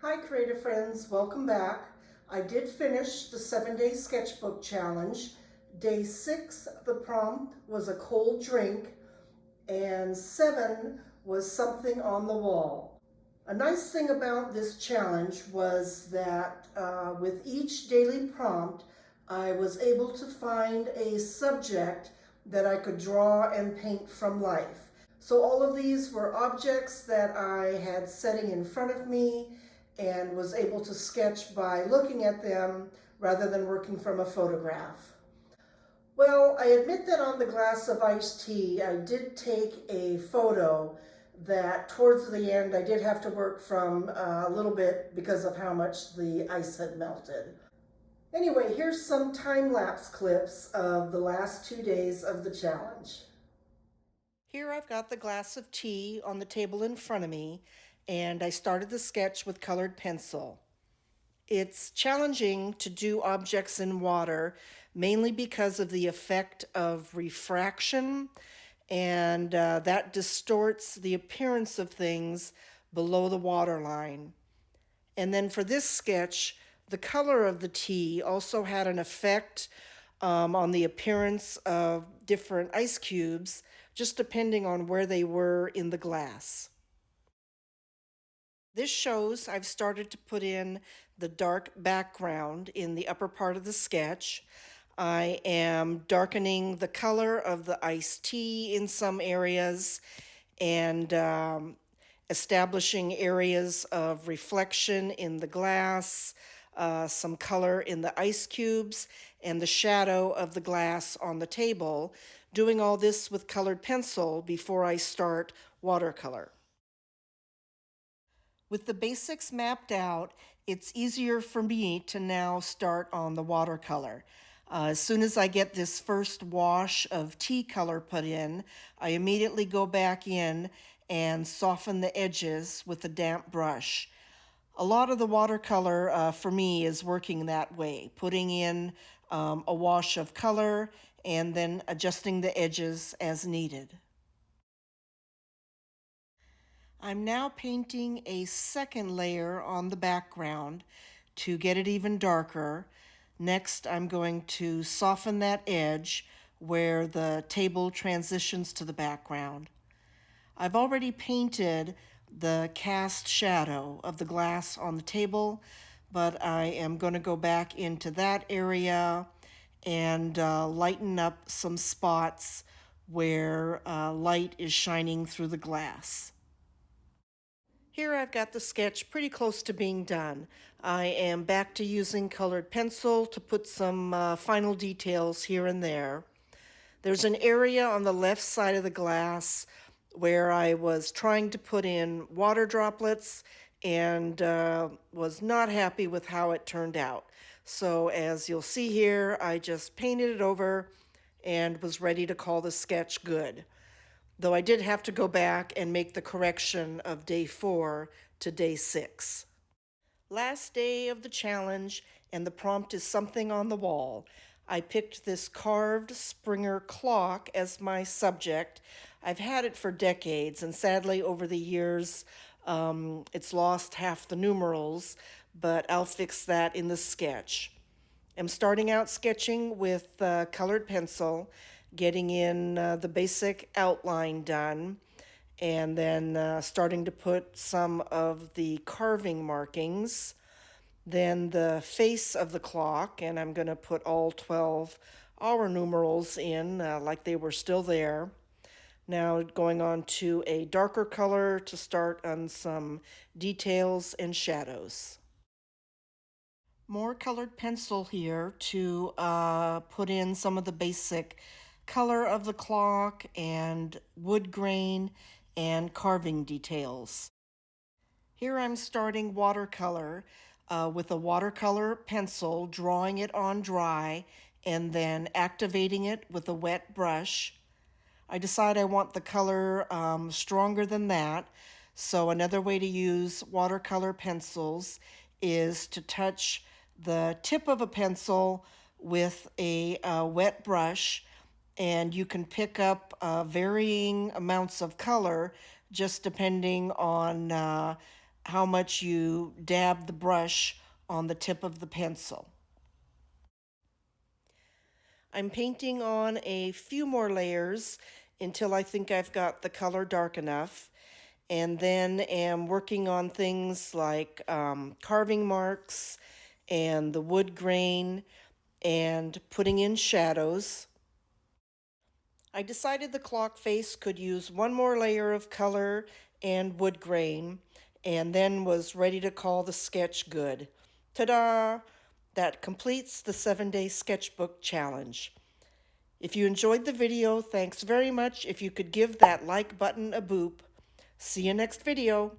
Hi creative friends, welcome back. I did finish the 7-day sketchbook challenge. Day 6, the prompt was a cold drink, and 7 was something on the wall. A nice thing about this challenge was that with each daily prompt, I was able to find a subject that I could draw and paint from life. So all of these were objects that I had sitting in front of me and was able to sketch by looking at them rather than working from a photograph. Well, I admit that on the glass of iced tea, I did take a photo that towards the end I did have to work from a little bit because of how much the ice had melted. Anyway, here's some time-lapse clips of the last 2 days of the challenge. Here I've got the glass of tea on the table in front of me, and I started the sketch with colored pencil. It's challenging to do objects in water, mainly because of the effect of refraction, and that distorts the appearance of things below the waterline. And then for this sketch, the color of the tea also had an effect on the appearance of different ice cubes, just depending on where they were in the glass. This shows I've started to put in the dark background in the upper part of the sketch. I am darkening the color of the iced tea in some areas and establishing areas of reflection in the glass, some color in the ice cubes, and the shadow of the glass on the table, doing all this with colored pencil before I start watercolor. With the basics mapped out, it's easier for me to now start on the watercolor. As soon as I get this first wash of tea color put in, I immediately go back in and soften the edges with a damp brush. A lot of the watercolor for me is working that way, putting in a wash of color and then adjusting the edges as needed. I'm now painting a second layer on the background to get it even darker. Next, I'm going to soften that edge where the table transitions to the background. I've already painted the cast shadow of the glass on the table, but I am going to go back into that area and lighten up some spots where light is shining through the glass. Here I've got the sketch pretty close to being done. I am back to using colored pencil to put some final details here and there. There's an area on the left side of the glass where I was trying to put in water droplets and was not happy with how it turned out. So as you'll see here, I just painted it over and was ready to call the sketch good, though I did have to go back and make the correction of day 4 to day 6. Last day of the challenge, and the prompt is something on the wall. I picked this carved Springer clock as my subject. I've had it for decades, and sadly over the years it's lost half the numerals, but I'll fix that in the sketch. I'm starting out sketching with colored pencil, getting in the basic outline done, and then starting to put some of the carving markings. Then the face of the clock, and I'm going to put all 12 hour numerals in like they were still there. Now going on to a darker color to start on some details and shadows. More colored pencil here to put in some of the basic color of the clock and wood grain and carving details. Here I'm starting watercolor with a watercolor pencil, drawing it on dry and then activating it with a wet brush. I decide I want the color stronger than that, so another way to use watercolor pencils is to touch the tip of a pencil with a wet brush, and you can pick up varying amounts of color just depending on how much you dab the brush on the tip of the pencil. I'm painting on a few more layers until I think I've got the color dark enough, and then am working on things like carving marks and the wood grain and putting in shadows. I decided the clock face could use one more layer of color and wood grain, and then was ready to call the sketch good. Ta-da! That completes the 7-day sketchbook challenge. If you enjoyed the video, thanks very much. If you could give that like button a boop. See you next video.